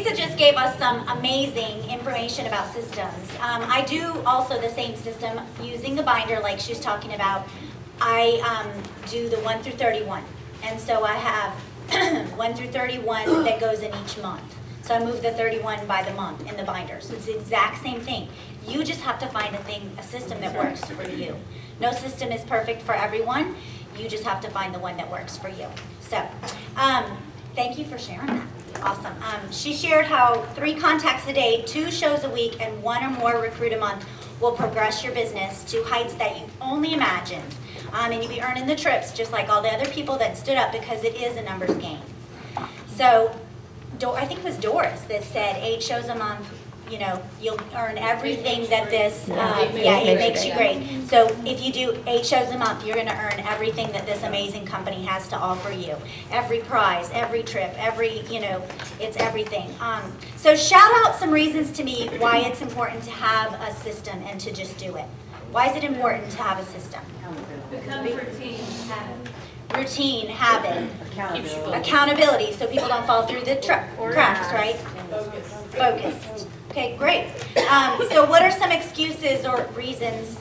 Lisa just gave us some amazing information about systems. I do also the same system using the binder like she was talking about. I do the 1 through 31. And so I have 1 through 31 that goes in each month. So I move the 31 by the month in the binder. So it's the exact same thing. You just have to find a system that works for you. No system is perfect for everyone. You just have to find the one that works for you. So thank you for sharing that. Awesome. She shared how 3 contacts a day, 2 shows a week, and 1 or more recruit a month will progress your business to heights that you only imagined. And you'll be earning the trips just like all the other people that stood up, because it is a numbers game. So I think it was Doris that said 8 shows a month, you know, you'll earn everything that this, it makes you great. So if you do 8 shows a month, you're going to earn everything that this amazing company has to offer you. Every prize, every trip, it's everything. So shout out some reasons to me why it's important to have a system and to just do it. Why is it important to have a system? Becomes routine. Routine, habit, accountability, so people don't fall through the cracks, right? Focused. Okay, great. So what are some excuses or reasons,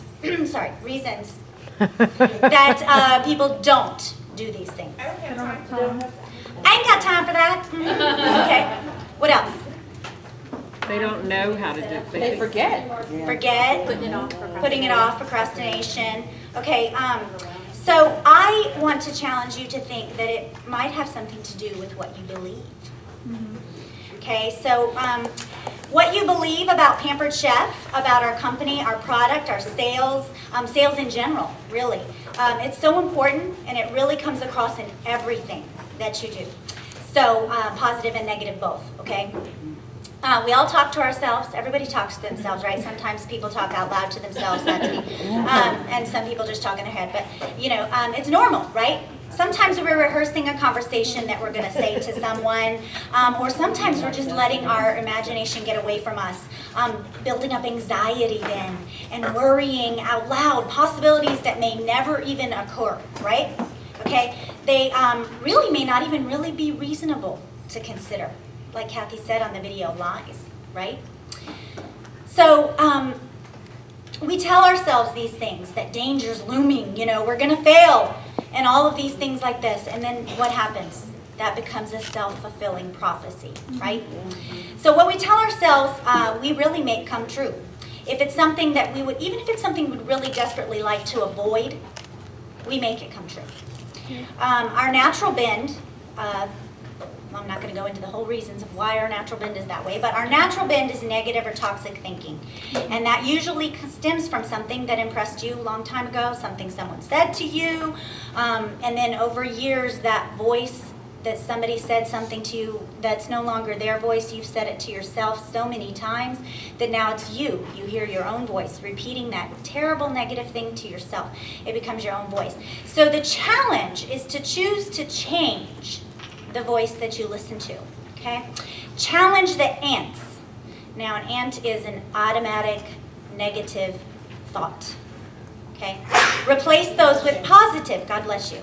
reasons that people don't do these things? I don't have time. I ain't got time for that. Okay, what else? They don't know how to do it. They forget. Forget, putting it off, procrastination. Okay, so I want to challenge you to think that it might have something to do with what you believe. Okay, so what you believe about Pampered Chef, about our company, our product, our sales, sales in general, really. It's so important, and it really comes across in everything that you do. So positive and negative both, okay? We all talk to ourselves. Everybody talks to themselves, right? Sometimes people talk out loud to themselves, that's me. And some people just talk in their head. But, it's normal, right? Sometimes we're rehearsing a conversation that we're going to say to someone, or sometimes we're just letting our imagination get away from us, building up anxiety then, and worrying out loud, possibilities that may never even occur, right? Okay? They really may not even really be reasonable to consider. Like Kathy said on the video, lies, right? So we tell ourselves these things, that danger's looming, we're gonna fail, and all of these things like this, and then what happens? That becomes a self-fulfilling prophecy, right? So what we tell ourselves, we really make come true. If it's something that we would, even if it's something we'd really desperately like to avoid, we make it come true. Our natural bend, I'm not going to go into the whole reasons of why our natural bend is that way, but our natural bend is negative or toxic thinking. And that usually stems from something that impressed you a long time ago, something someone said to you, and then over years that voice that somebody said something to you that's no longer their voice, you've said it to yourself so many times that now it's you. You hear your own voice repeating that terrible negative thing to yourself. It becomes your own voice. So the challenge is to choose to change the voice that you listen to, okay? Challenge the ants. Now, an ant is an automatic negative thought, okay? Replace those with positive, God bless you.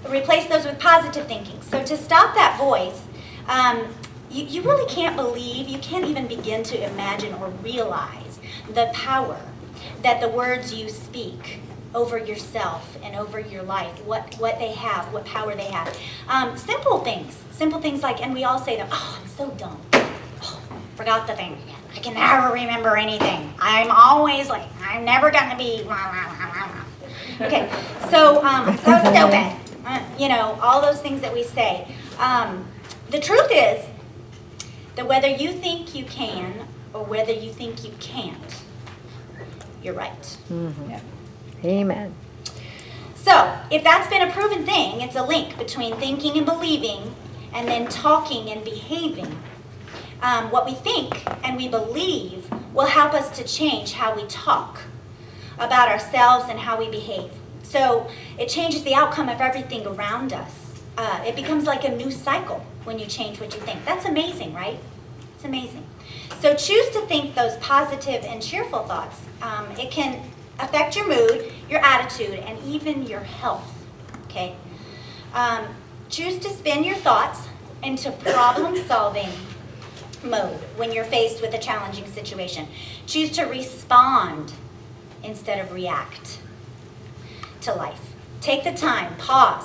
Replace those with positive thinking. So to stop that voice, you really can't believe, you can't even begin to imagine or realize the power that the words you speak over yourself and over your life, what they have, what power they have. Simple things like, and we all say them, oh, I'm so dumb. Oh, forgot the thing again. I can never remember anything. I'm always like, I'm never gonna be, okay, so so stupid. All those things that we say. The truth is that whether you think you can or whether you think you can't, you're right. Mm-hmm. Yeah. Amen. So, if that's been a proven thing, it's a link between thinking and believing, and then talking and behaving. What we think and we believe will help us to change how we talk about ourselves and how we behave. So, it changes the outcome of everything around us. It becomes like a new cycle when you change what you think. That's amazing, right? It's amazing. So, choose to think those positive and cheerful thoughts. It can affect your mood, your attitude, and even your health, okay? Choose to spin your thoughts into problem-solving mode when you're faced with a challenging situation. Choose to respond instead of react to life. Take the time, pause,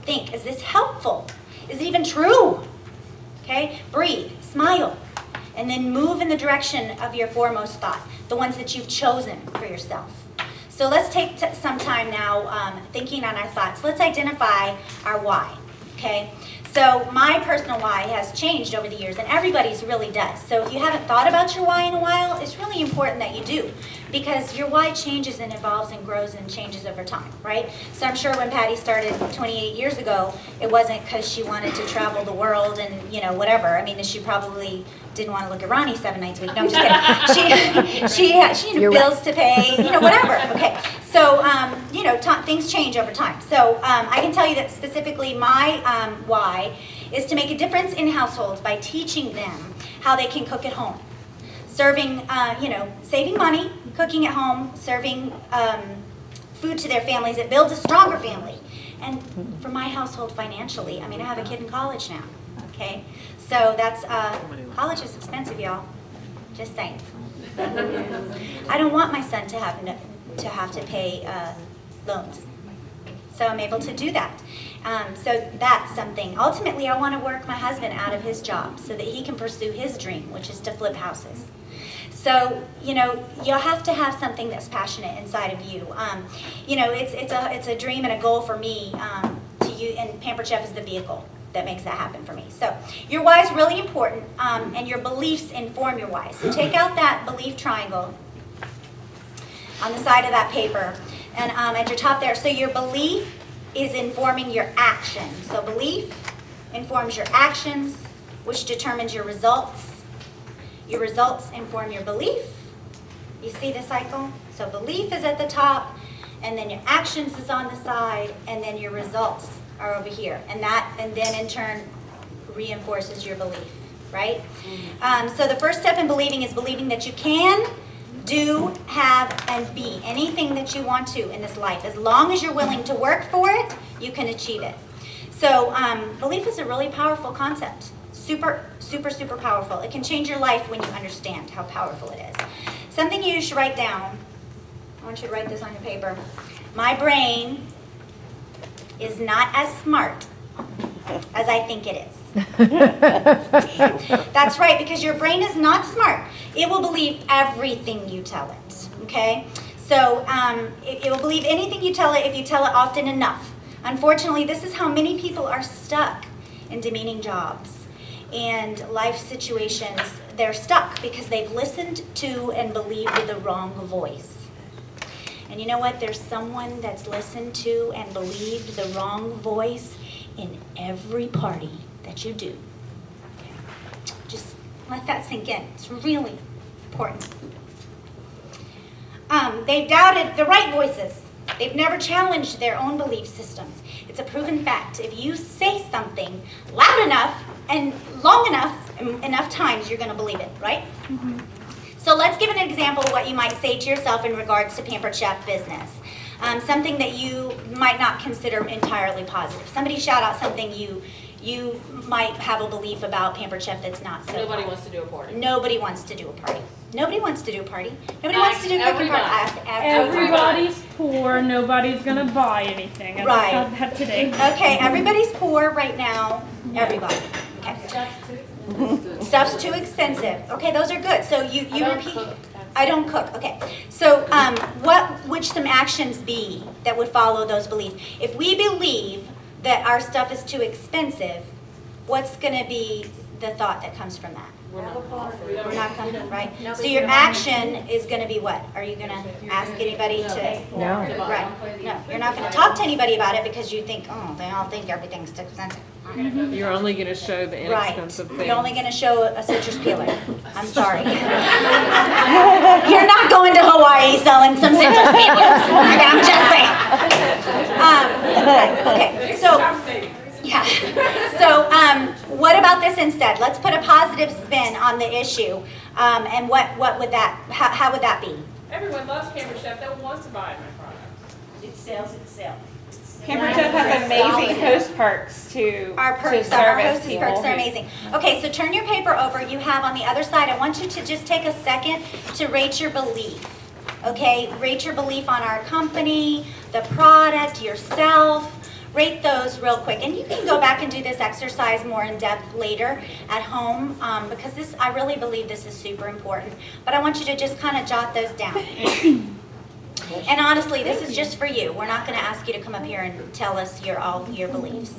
think, is this helpful? Is it even true? Okay, breathe, smile, and then move in the direction of your foremost thought, the ones that you've chosen for yourself. So let's take some time now thinking on our thoughts. Let's identify our why, okay? So my personal why has changed over the years, and everybody's really does. So if you haven't thought about your why in a while, it's really important that you do, because your why changes and evolves and grows and changes over time, right? So I'm sure when Patty started 28 years ago, it wasn't because she wanted to travel the world and, whatever. I mean, she probably didn't want to look at Ronnie 7 nights a week. No, I'm just kidding. She had bills to pay, whatever. Okay. So, things change over time. So I can tell you that specifically my why is to make a difference in households by teaching them how they can cook at home. Serving, saving money, cooking at home, serving food to their families. It builds a stronger family. And for my household financially, I have a kid in college now, okay? So that's, college is expensive, y'all. Just saying. I don't want my son to have to pay loans. So I'm able to do that. So that's something. Ultimately, I want to work my husband out of his job so that he can pursue his dream, which is to flip houses. So, you'll have to have something that's passionate inside of you. It's a dream and a goal for me to use, and Pampered Chef is the vehicle that makes that happen for me. So your why is really important, and your beliefs inform your why. So take out that belief triangle on the side of that paper, and at your top there. So your belief is informing your action. So belief informs your actions, which determines your results. Your results inform your belief. You see the cycle? So belief is at the top, and then your actions is on the side, and then your results are over here. And then in turn reinforces your belief, right? So the first step in believing is believing that you can do, have, and be anything that you want to in this life. As long as you're willing to work for it, you can achieve it. So belief is a really powerful concept. Super, super, super powerful. It can change your life when you understand how powerful it is. Something you should write down. I want you to write this on your paper. My brain is not as smart as I think it is. That's right, because your brain is not smart. It will believe everything you tell it, okay? So it will believe anything you tell it if you tell it often enough. Unfortunately, this is how many people are stuck in demeaning jobs and life situations. They're stuck because they've listened to and believed the wrong voice. And you know what? There's someone that's listened to and believed the wrong voice in every party that you do. Okay. Just let that sink in. It's really important. They've doubted the right voices. They've never challenged their own belief systems. It's a proven fact. If you say something loud enough and long enough times, you're going to believe it, right? Mm-hmm. So let's give an example of what you might say to yourself in regards to Pampered Chef business. Something that you might not consider entirely positive. Somebody shout out something you might have a belief about Pampered Chef that's not so Nobody positive. wants to do a party. Nobody wants to do a party. Nobody wants to do a party. Nobody wants to do a cooking party. I asked Everybody's poor. Nobody's gonna buy anything. I Right. just got that today. Okay, everybody's poor right now. Everybody. Okay. Stuff's too expensive. Okay, those are good. So you repeat. I don't cook. Okay. So what would some actions be that would follow those beliefs? If we believe that our stuff is too expensive, what's going to be the thought that comes from that? We're not going to, right? So your action is going to be what? Are you going to ask anybody to? No. Right. No, you're not going to talk to anybody about it because you think, oh, they all think everything's too expensive. You're only going to show the Right. inexpensive things. You're only going to show a citrus peeler. I'm sorry. You're not going to Hawaii selling some citrus peelers. Okay, I'm just saying. Okay, so, yeah. So, what about this instead? Let's put a positive spin on the issue. And what would that, how would that be? Everyone loves Pampered Chef. No one wants to buy my product. It sells itself. Pampered Chef has amazing host perks to Our perks, to our service hostess people. perks are amazing. Okay, so turn your paper over. You have on the other side, I want you to just take a second to rate your belief. Okay, rate your belief on our company, the product, yourself. Rate those real quick. And you can go back and do this exercise more in depth later at home because this, I really believe this is super important. But I want you to just kind of jot those down. And honestly, this is just for you. We're not going to ask you to come up here and tell us all your beliefs.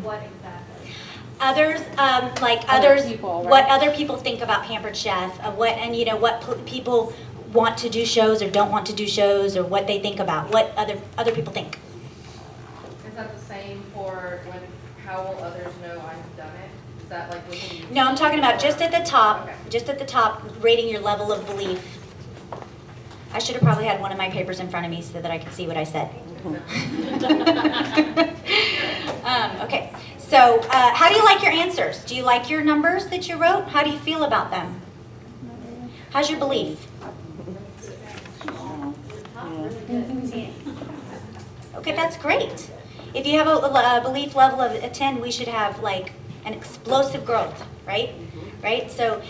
What exactly? Others, people, right? what other people think about Pampered Chef, what people want to do shows or don't want to do shows, or what they think about, what other people think. Is that the same for how will others know I've done it? Is that like within you? No, I'm talking about just at the top, Okay. rating your level of belief. I should have probably had one of my papers in front of me so that I could see what I said. Okay, so how do you like your answers? Do you like your numbers that you wrote? How do you feel about them? How's your belief? Okay, that's great. If you have a belief level of a 10, we should have like an explosive growth, right? Right? So,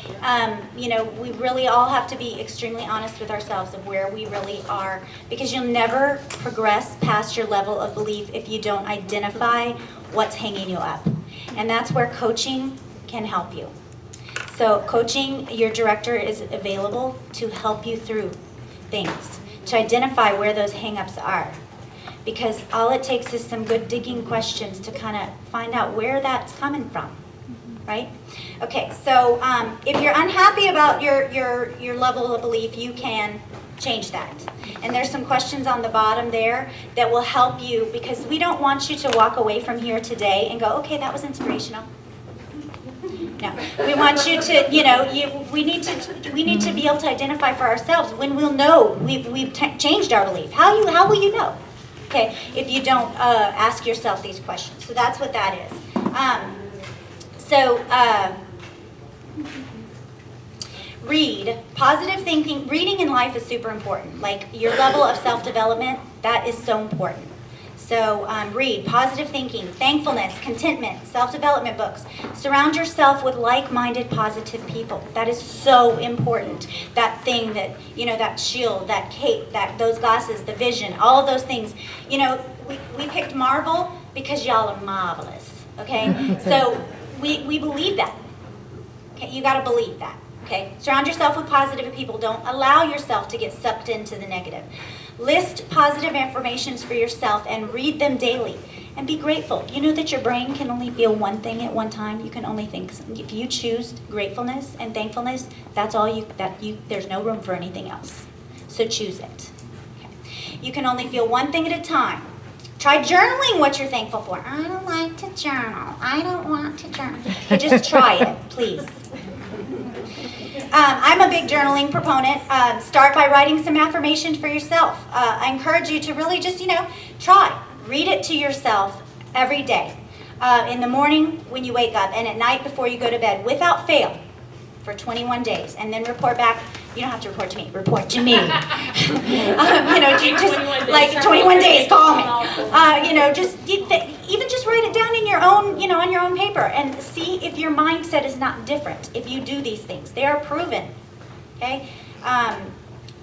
we really all have to be extremely honest with ourselves of where we really are, because you'll never progress past your level of belief if you don't identify what's hanging you up. And that's where coaching can help you. So coaching, your director is available to help you through things, to identify where those hang-ups are. Because all it takes is some good digging questions to kind of find out where that's coming from, right? Okay, so if you're unhappy about your level of belief, you can change that. And there's some questions on the bottom there that will help you, because we don't want you to walk away from here today and go, okay, that was inspirational. No, we want you to, we need to be able to identify for ourselves when we'll know we've changed our belief. How will you know? Okay, if you don't ask yourself these questions. So that's what that is. Read. Positive thinking. Reading in life is super important. Like your level of self-development, that is so important. So read. Positive thinking, thankfulness, contentment, self-development books. Surround yourself with like-minded, positive people. That is so important. That thing that, that shield, that cape, those glasses, the vision, all of those things. We picked Marvel because y'all are marvelous, okay? So we believe that. Okay, you got to believe that. Okay, surround yourself with positive people. Don't allow yourself to get sucked into the negative. List positive affirmations for yourself and read them daily. And be grateful. You know that your brain can only feel one thing at one time. You can only think. If you choose gratefulness and thankfulness, that's all there's no room for anything else. So choose it. Okay. You can only feel one thing at a time. Try journaling what you're thankful for. I don't like to journal. I don't want to journal. Okay, just try it, please. I'm a big journaling proponent. Start by writing some affirmations for yourself. I encourage you to really just, try. Read it to yourself every day. In the morning when you wake up, and at night before you go to bed, without fail, for 21 days. And then report back. You don't have to report to me. Report to me. Just like 21 days, call me. Even just write it down in your own, on your own paper, and see if your mindset is not different if you do these things. They are proven. Okay.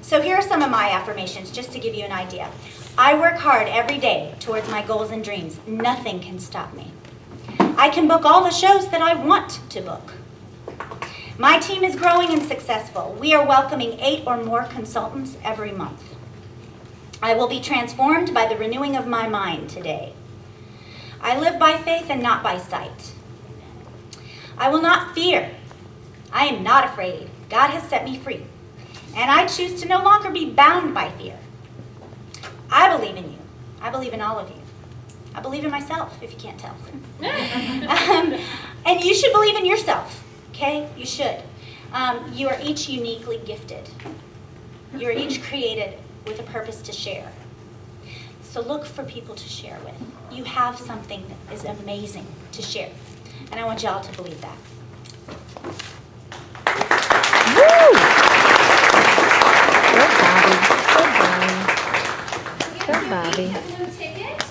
So here are some of my affirmations, just to give you an idea. I work hard every day towards my goals and dreams. Nothing can stop me. I can book all the shows that I want to book. My team is growing and successful. We are welcoming 8 or more consultants every month. I will be transformed by the renewing of my mind today. I live by faith and not by sight. I will not fear. I am not afraid. God has set me free. And I choose to no longer be bound by fear. I believe in you. I believe in all of you. I believe in myself, if you can't tell. And you should believe in yourself. Okay? You should. You are each uniquely gifted. You are each created with a purpose to share. So look for people to share with. You have something that is amazing to share. And I want y'all to believe that. Woo! Go Bobby. Go Bobby. Go Bobby. No ticket?